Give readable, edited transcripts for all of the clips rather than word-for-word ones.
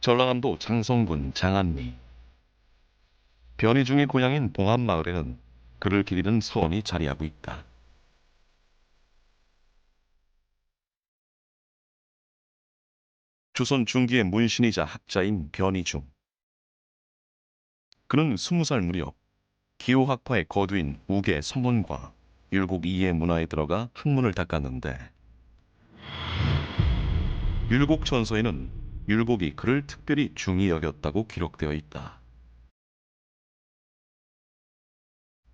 전라남도 장성군 장안리. 변희중의 고향인 봉암마을에는 그를 기리는 서원이 자리하고 있다. 조선 중기의 문신이자 학자인 변희중. 그는 20살 무렵 기호학파의 거두인 우계 성원과 율곡 이의 문화에 들어가 학문을 닦았는데, 율곡 전서에는 율곡이 그를 특별히 중히 여겼다고 기록되어 있다.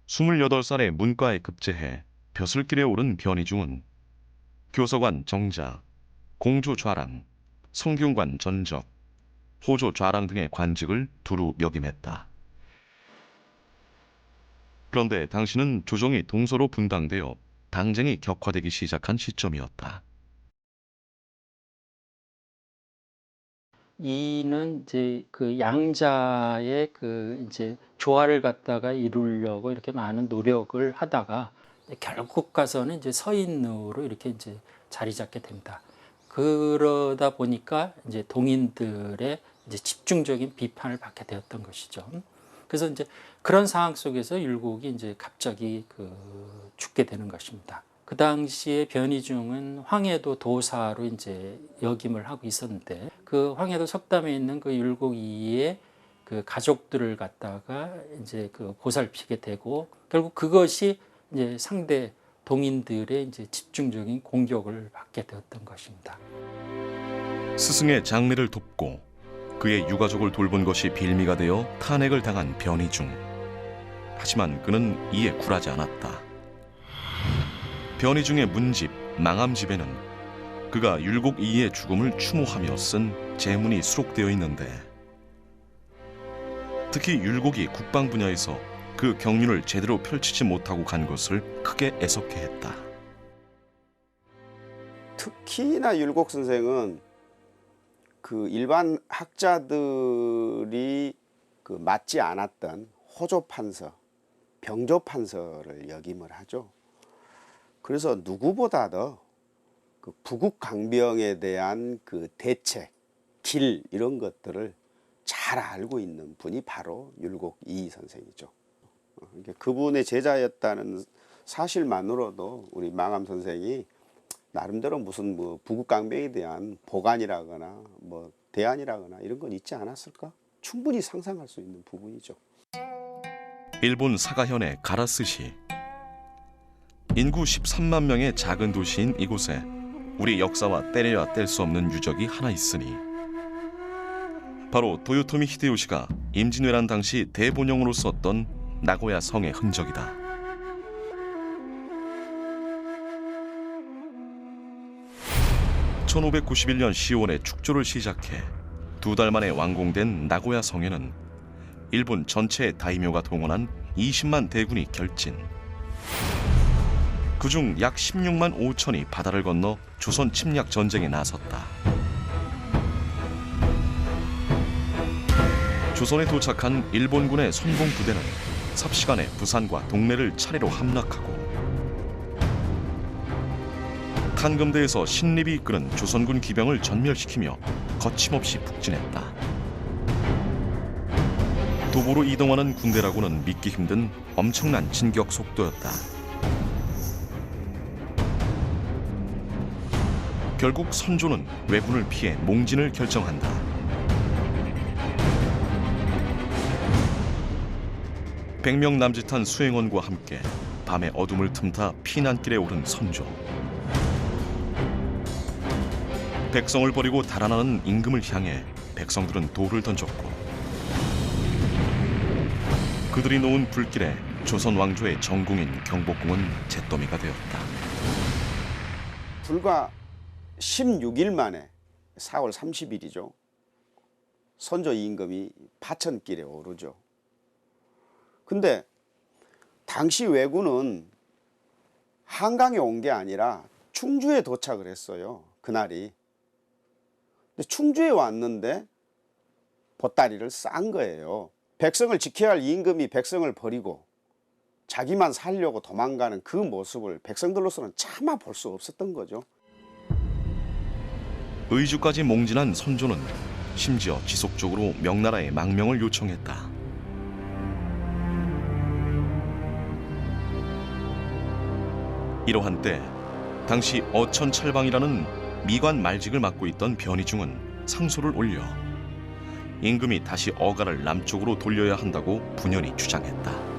28살에 문과에 급제해 벼슬길에 오른 변희중은 교서관 정자, 공조 좌랑, 성균관 전적, 호조 좌랑 등의 관직을 두루 역임했다. 그런데 당시는 조정이 동서로 분당되어 당쟁이 격화되기 시작한 시점이었다. 이는 이제 그 양자의 그 이제 조화를 갖다가 이루려고 이렇게 많은 노력을 하다가 결국 가서는 이제 서인으로 이렇게 이제 자리 잡게 된다. 그러다 보니까 이제 동인들의 이제 집중적인 비판을 받게 되었던 것이죠. 그래서 이제 그런 상황 속에서 율곡이 이제 갑자기 죽게 되는 것입니다. 그 당시에 변희중은 황해도 도사로 이제 역임을 하고 있었는데, 그 황해도 석담에 있는 그 율곡 이의 그 가족들을 갖다가 이제 그 보살피게 되고, 결국 그것이 이제 상대 동인들의 이제 집중적인 공격을 받게 되었던 것입니다. 스승의 장례를 돕고 그의 유가족을 돌본 것이 빌미가 되어 탄핵을 당한 변희중. 하지만 그는 이에 굴하지 않았다. 변희중의 문집, 망암집에는 그가 율곡 이의 죽음을 추모하며 쓴 제문이 수록되어 있는데, 특히 율곡이 국방 분야에서 그 경륜을 제대로 펼치지 못하고 간 것을 크게 애석해했다. 특히나 율곡 선생은 그 일반 학자들이 그 맞지 않았던 호조 판서, 병조 판서를 역임을 하죠. 그래서 누구보다도 그 부국 강병에 대한 그 대책, 길 이런 것들을 잘 알고 있는 분이 바로 율곡 이 선생이죠. 그분의 제자였다는 사실만으로도 우리 망암 선생이 나름대로 무슨 뭐 부국 강병에 대한 보관이라거나 뭐 대안이라거나 이런 건 있지 않았을까? 충분히 상상할 수 있는 부분이죠. 일본 사가현의 가라스시. 인구 13만 명의 작은 도시인 이곳에 우리 역사와 떼려야 뗄 수 없는 유적이 하나 있으니, 바로 도요토미 히데요시가 임진왜란 당시 대본영으로 썼던 나고야 성의 흔적이다. (1591년 10월에) 축조를 시작해 2달 만에 완공된 나고야 성에는 일본 전체의 다이묘가 동원한 20만 대군이 결진. 그중 약 16만 5천이 바다를 건너 조선 침략 전쟁에 나섰다. 조선에 도착한 일본군의 선공 부대는 삽시간에 부산과 동래를 차례로 함락하고, 탄금대에서 신립이 이끄는 조선군 기병을 전멸시키며 거침없이 북진했다. 도보로 이동하는 군대라고는 믿기 힘든 엄청난 진격 속도였다. 결국 선조는 왜군을 피해 몽진을 결정한다. 백명 남짓한 수행원과 함께 밤의 어둠을 틈타 피난길에 오른 선조. 백성을 버리고 달아나는 임금을 향해 백성들은 돌을 던졌고, 그들이 놓은 불길에 조선 왕조의 정궁인 경복궁은 잿더미가 되었다. 불과 16일 만에 4월 30일이죠. 선조 임금이 파천길에 오르죠. 근데 당시 왜군은 한강에 온 게 아니라 충주에 도착을 했어요. 그날이. 근데 충주에 왔는데 보따리를 싼 거예요. 백성을 지켜야 할 임금이 백성을 버리고 자기만 살려고 도망가는 그 모습을 백성들로서는 차마 볼 수 없었던 거죠. 의주까지 몽진한 선조는 심지어 지속적으로 명나라에 망명을 요청했다. 이러한 때 당시 어천찰방이라는 미관 말직을 맡고 있던 변희중은 상소를 올려 임금이 다시 어가를 남쪽으로 돌려야 한다고 분연히 주장했다.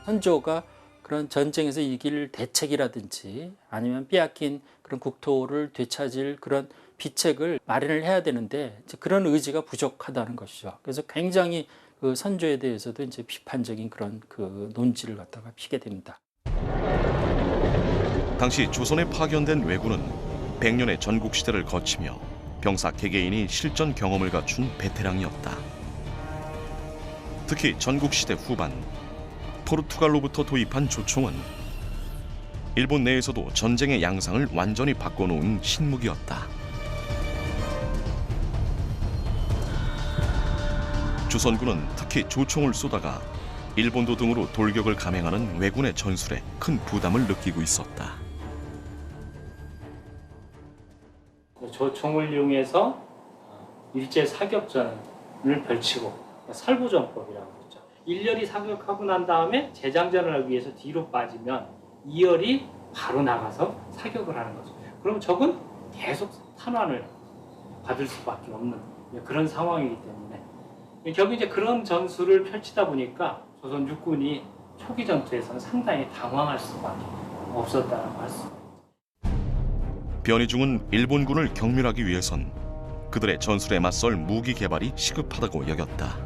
선조가 그런 전쟁에서 이길 대책이라든지 아니면 빼앗긴 그런 국토를 되찾을 그런 비책을 마련을 해야 되는데 이제 그런 의지가 부족하다는 것이죠. 그래서 굉장히 그 선조에 대해서도 이제 비판적인 그런 그 논지를 갖다가 피게 됩니다. 당시 조선에 파견된 왜군은 100년의 전국 시대를 거치며 병사 개개인이 실전 경험을 갖춘 베테랑이었다. 특히 전국 시대 후반 포르투갈로부터 도입한 조총은 일본 내에서도 전쟁의 양상을 완전히 바꿔놓은 신무기였다. 조선군은 특히 조총을 쏘다가 일본도 등으로 돌격을 감행하는 왜군의 전술에 큰 부담을 느끼고 있었다. 조총을 이용해서 일제 사격전을 펼치고 살부전법이라고 그러죠. 1열이 사격하고 난 다음에 재장전을 하기 위해서 뒤로 빠지면 2열이 바로 나가서 사격을 하는 거죠. 그럼 적은 계속 탄환을 받을 수밖에 없는 그런 상황이기 때문에 결국 이제 그런 전술을 펼치다 보니까 조선 육군이 초기 전투에서는 상당히 당황할 수밖에 없었다고 할 수 있습니다. 변희중은 일본군을 경멸하기 위해선 그들의 전술에 맞설 무기 개발이 시급하다고 여겼다.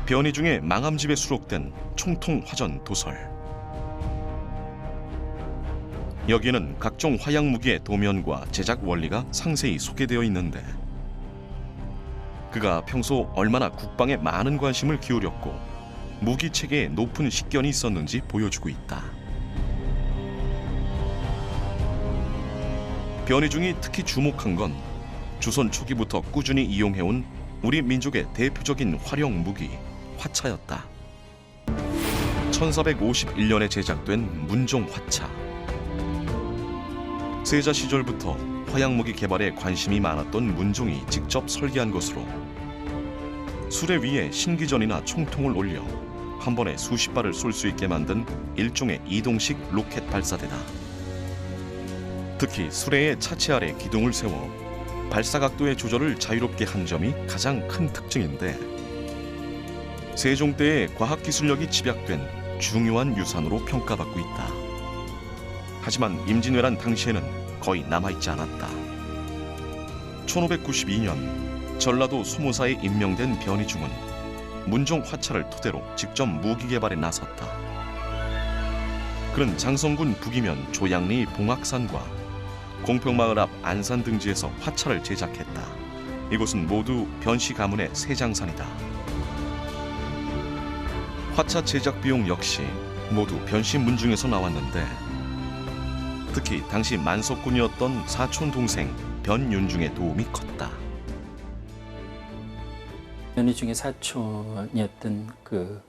변희중의 망함집에 수록된 총통화전 도설. 여기에는 각종 화약 무기의 도면과 제작 원리가 상세히 소개되어 있는데 그가 평소 얼마나 국방에 많은 관심을 기울였고 무기 체계에 높은 식견이 있었는지 보여주고 있다. 변희중이 특히 주목한 건 조선 초기부터 꾸준히 이용해온 우리 민족의 대표적인 활용 무기 화차였다. 1451년에 제작된 문종 화차. 세자 시절부터 화약무기 개발에 관심이 많았던 문종이 직접 설계한 것으로 수레 위에 신기전이나 총통을 올려 한 번에 수십 발을 쏠 수 있게 만든 일종의 이동식 로켓 발사대다. 특히 수레의 차체 아래 기둥을 세워 발사각도의 조절을 자유롭게 한 점이 가장 큰 특징인데 세종 때의 과학기술력이 집약된 중요한 유산으로 평가받고 있다. 하지만 임진왜란 당시에는 거의 남아있지 않았다. 1592년 전라도 소모사에 임명된 변희중은 문종 화차를 토대로 직접 무기 개발에 나섰다. 그는 장성군 북이면 조양리 봉악산과 공평마을 앞 안산 등지에서 화차를 제작했다. 이곳은 모두 변씨 가문의 세장산이다. 화차 제작 비용 역시 모두 변씨 문중에서 나왔는데 특히 당시 만석군이었던 사촌 동생 변윤중의 도움이 컸다. 변희중의 사촌이었던 그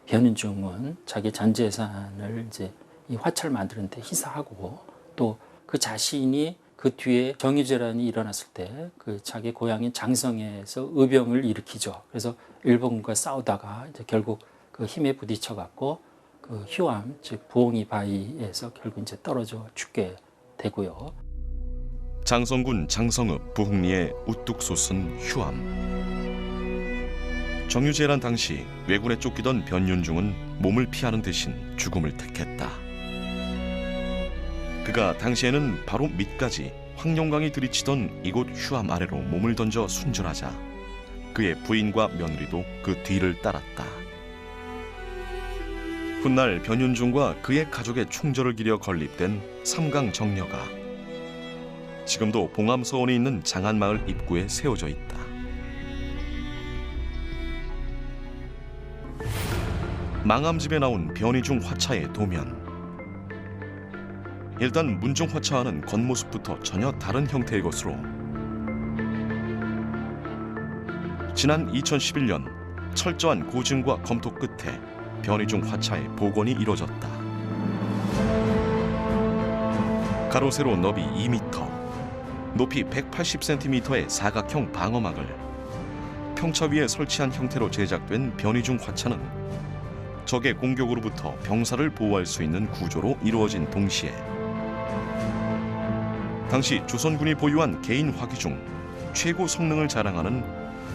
변윤중은 자기 전 재산을 이제 이 화차를 만드는데 희사하고 또 그 자신이 그 뒤에 정유재란이 일어났을 때 그 자기 고향인 장성에서 의병을 일으키죠. 그래서 일본과 싸우다가 이제 결국 그 힘에 부딪혀 갖고 그 휴암 즉 부엉이 바위에서 결국 이제 떨어져 죽게 되고요. 장성군 장성읍 부흥리의 우뚝 솟은 휴암. 정유재란 당시 왜군에 쫓기던 변윤중은 몸을 피하는 대신 죽음을 택했다. 그가 당시에는 바로 밑까지 황룡강이 들이치던 이곳 휴암 아래로 몸을 던져 순절하자 그의 부인과 며느리도 그 뒤를 따랐다. 훗날 변윤중과 그의 가족의 충절을 기려 건립된 삼강 정려가 지금도 봉암서원이 있는 장안마을 입구에 세워져 있다. 망암집에 나온 변희중 화차의 도면. 일단 문종 화차와는 겉모습부터 전혀 다른 형태의 것으로 지난 2011년 철저한 고증과 검토 끝에 변희중 화차의 복원이 이뤄졌다. 가로 세로 너비 2m, 높이 180cm의 사각형 방어막을 평차 위에 설치한 형태로 제작된 변이중 화차는 적의 공격으로부터 병사를 보호할 수 있는 구조로 이루어진 동시에 당시 조선군이 보유한 개인 화기 중 최고 성능을 자랑하는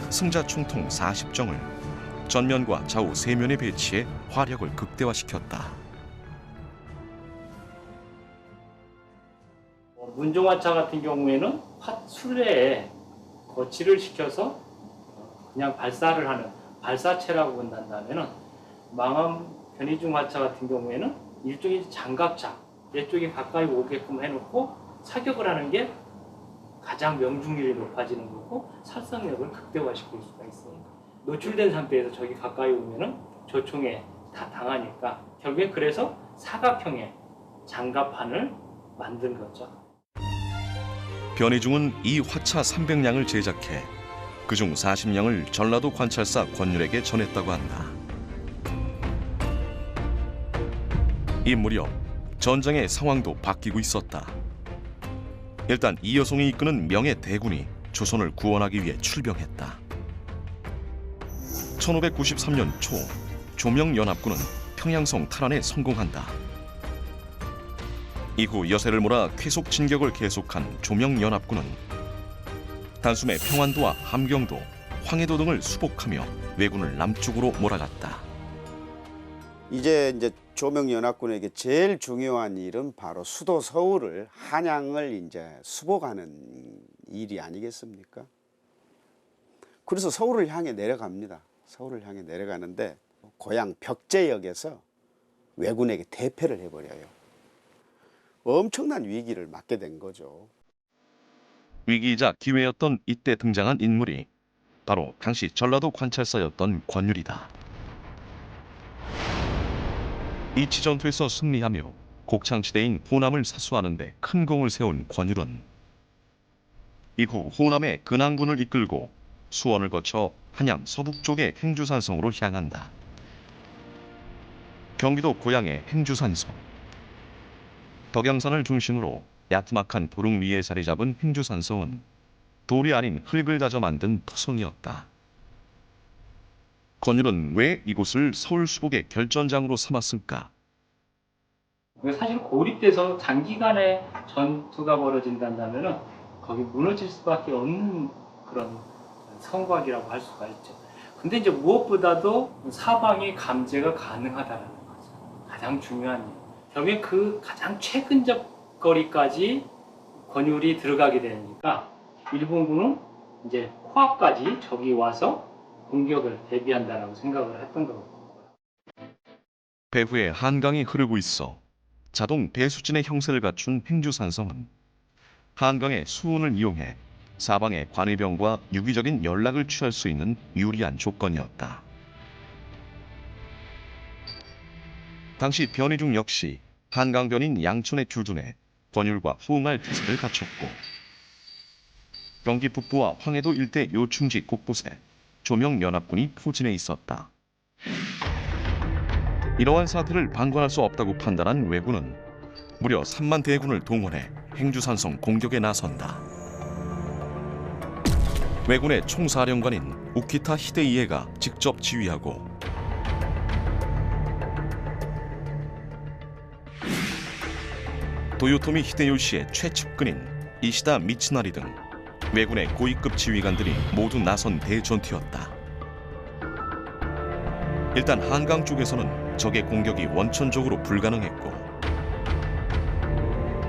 승자 총통 40정을 전면과 좌우 세면에 배치해 화력을 극대화시켰다. 문종화차 같은 경우에는 수레에 거치를 시켜서 그냥 발사를 하는 발사체라고 본다면은 망함 변이중 화차 같은 경우에는 일종의 장갑차, 이쪽이 가까이 오게끔 해놓고 사격을 하는 게 가장 명중률이 높아지는 거고 살상력을 극대화시킬 수가 있으니까 노출된 상태에서 적이 가까이 오면은 조총에 다 당하니까 결국에 그래서 사각형의 장갑판을 만든 거죠. 변이중은 이 화차 300량을 제작해 그중 40량을 전라도 관찰사 권율에게 전했다고 한다. 이 무렵 전장의 상황도 바뀌고 있었다. 일단 이여송이 이끄는 명예 대군이 조선을 구원하기 위해 출병했다. 1593년 초 조명연합군은 평양성 탈환에 성공한다. 이후 여세를 몰아 쾌속 진격을 계속한 조명연합군은 단숨에 평안도와 함경도, 황해도 등을 수복하며 왜군을 남쪽으로 몰아갔다. 이제 조명연합군에게 제일 중요한 일은 바로 수도 서울을 한양을 이제 수복하는 일이 아니겠습니까? 그래서 서울을 향해 내려갑니다. 서울을 향해 내려가는데 고향 벽제역에서 왜군에게 대패를 해버려요. 엄청난 위기를 맞게 된 거죠. 위기이자 기회였던 이때 등장한 인물이 바로 당시 전라도 관찰사였던 권율이다. 이치 전투에서 승리하며 곡창지대인 호남을 사수하는 데 큰 공을 세운 권율은 이후 호남의 근황군을 이끌고 수원을 거쳐 한양 서북쪽의 행주산성으로 향한다. 경기도 고양의 행주산성. 덕양산을 중심으로 야트막한 도릉 위에 자리 잡은 행주산성은 돌이 아닌 흙을 다져 만든 토성이었다. 권율은 왜 이곳을 서울 수복의 결전장으로 삼았을까? 사실 고립돼서 장기간의 전투가 벌어진다면은 거기 무너질 수밖에 없는 그런 성곽이라고 할 수가 있죠. 근데 이제 무엇보다도 사방이 감제가 가능하다는 거죠. 가장 중요한 일. 결국에 그 가장 최근적 거리까지 권율이 들어가게 되니까 일본군은 이제 코앞까지 적이 와서 공격을 대비한다라고 생각을 했던 거고. 배후에 한강이 흐르고 있어 자동 배수진의 형세를 갖춘 행주산성은 한강의 수운을 이용해 사방의 관의병과 유기적인 연락을 취할 수 있는 유리한 조건이었다. 당시 변이중 역시 한강변인 양천에 주둔해 권율과 호응할 태세를 갖췄고 경기 북부와 황해도 일대 요충지 곳곳에 조명연합군이 포진해 있었다. 이러한 사태를 방관할 수 없다고 판단한 왜군은 무려 3만 대군을 동원해 행주산성 공격에 나선다. 왜군의 총사령관인 우키타 히데이에가 직접 지휘하고 도요토미 히데요시의 최측근인 이시다 미츠나리 등 왜군의 고위급 지휘관들이 모두 나선 대전투였다. 일단 한강 쪽에서는 적의 공격이 원천적으로 불가능했고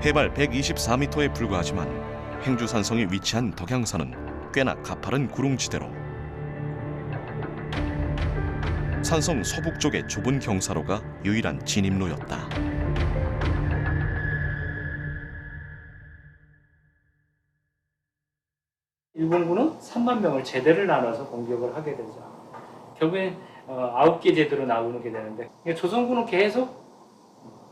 해발 124m에 불과하지만 행주산성이 위치한 덕양산은 꽤나 가파른 구릉지대로 산성 서북쪽의 좁은 경사로가 유일한 진입로였다. 일본군은 3만 명을 제대를 나눠서 공격을 하게 되죠. 결국엔 9개 제대로 나오게 되는데 조선군은 계속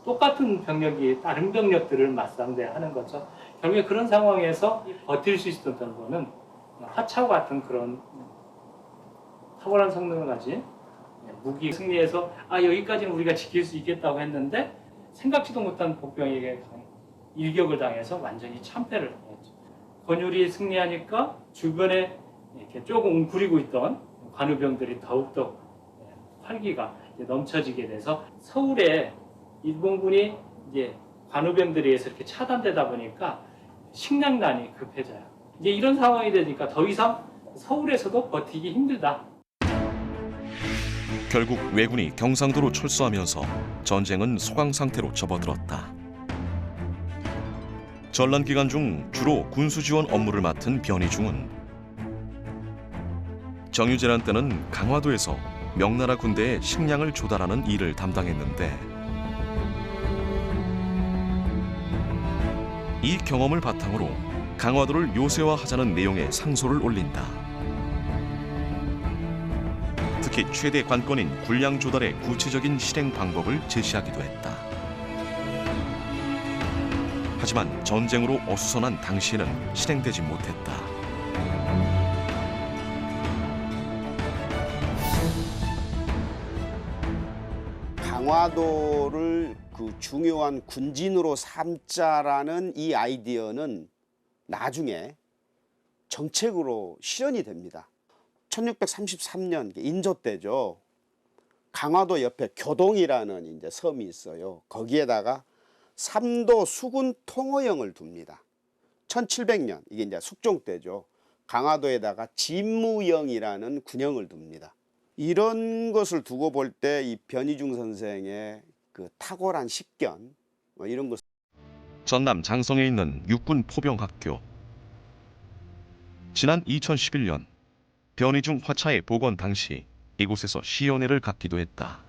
똑같은 병력이 다른 병력들을 맞상대하는 거죠. 결국에 그런 상황에서 버틸 수 있었던 거는 화차와 같은 그런 탁월한 성능을 가진 무기 승리해서 여기까지는 우리가 지킬 수 있겠다고 했는데 생각지도 못한 복병에게 일격을 당해서 완전히 참패를 당했죠. 권율이 승리하니까 주변에 이렇게 조금 웅크리고 있던 관우병들이 더욱더 활기가 넘쳐지게 돼서 서울에 일본군이 이제 관우병들에 의해서 이렇게 차단되다 보니까 식량난이 급해져요. 이제 이런 상황이 되니까 더 이상 서울에서도 버티기 힘들다. 결국 왜군이 경상도로 철수하면서 전쟁은 소강 상태로 접어들었다. 전란 기간 중 주로 군수 지원 업무를 맡은 변희중은 정유재란 때는 강화도에서 명나라 군대에 식량을 조달하는 일을 담당했는데 이 경험을 바탕으로 강화도를 요새화하자는 내용의 상소를 올린다. 특히 최대 관건인 군량 조달의 구체적인 실행 방법을 제시하기도 했다. 하지만 전쟁으로 어수선한 당시에는 실행되지 못했다. 강화도를 그 중요한 군진으로 삼자라는 이 아이디어는 나중에 정책으로 실현이 됩니다. 1633년 인조 때죠. 강화도 옆에 교동이라는 이제 섬이 있어요. 거기에다가 삼도 수군 통호영을 둡니다. 1700년 이게 이제 숙종 때죠. 강화도에다가 진무영이라는 군영을 둡니다. 이런 것을 두고 볼 때 이 변희중 선생의 그 탁월한 식견 이런 것. 전남 장성에 있는 육군 포병학교. 지난 2011년 변희중 화차의 복원 당시 이곳에서 시연회를 갖기도 했다.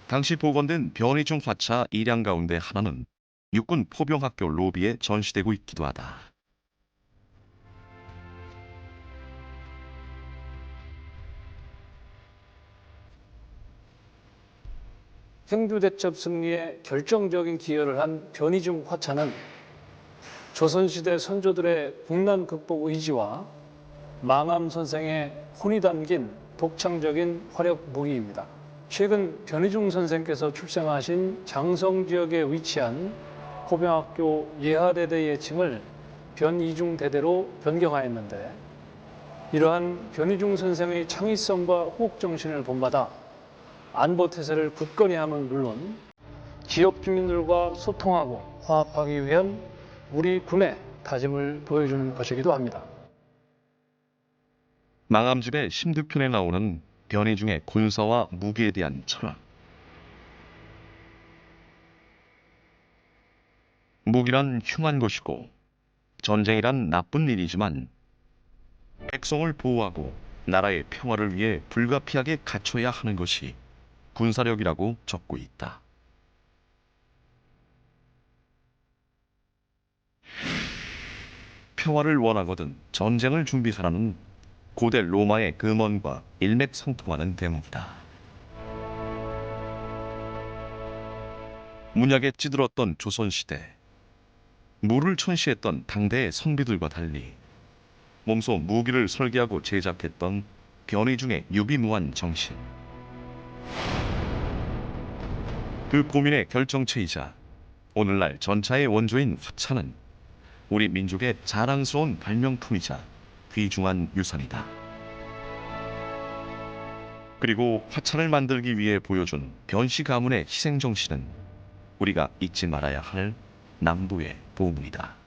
당시 복원된 변희중 화차 일양 가운데 하나는 육군 포병학교 로비에 전시되고 있기도 하다. 행주대첩 승리에 결정적인 기여를 한 변희중 화차는 조선시대 선조들의 국난 극복 의지와 망암 선생의 혼이 담긴 독창적인 화력 무기입니다. 최근 변희중 선생께서 출생하신 장성 지역에 위치한 포병학교 예하대대 예칭을 변이중 대대로 변경하였는데, 이러한 변희중 선생의 창의성과 호흡정신을 본받아 안보태세를 굳건히 함은 물론 지역 주민들과 소통하고 화합하기 위한 우리 군의 다짐을 보여주는 것이기도 합니다. 망암집의 심두편에 나오는 변희중의 군사와 무기에 대한 철학. 무기란 흉한 것이고 전쟁이란 나쁜 일이지만 백성을 보호하고 나라의 평화를 위해 불가피하게 갖춰야 하는 것이 군사력이라고 적고 있다. 평화를 원하거든 전쟁을 준비하라는 고대 로마의 금언과 일맥상통하는 대목이다. 문약에 찌들었던 조선시대, 무를 천시했던 당대의 선비들과 달리 몸소 무기를 설계하고 제작했던 변희중의 유비무한 정신. 그 고민의 결정체이자 오늘날 전차의 원조인 화차는 우리 민족의 자랑스러운 발명품이자 귀중한 유산이다. 그리고 화차를 만들기 위해 보여준 변씨 가문의 희생정신은 우리가 잊지 말아야 할 남부의 보물이다.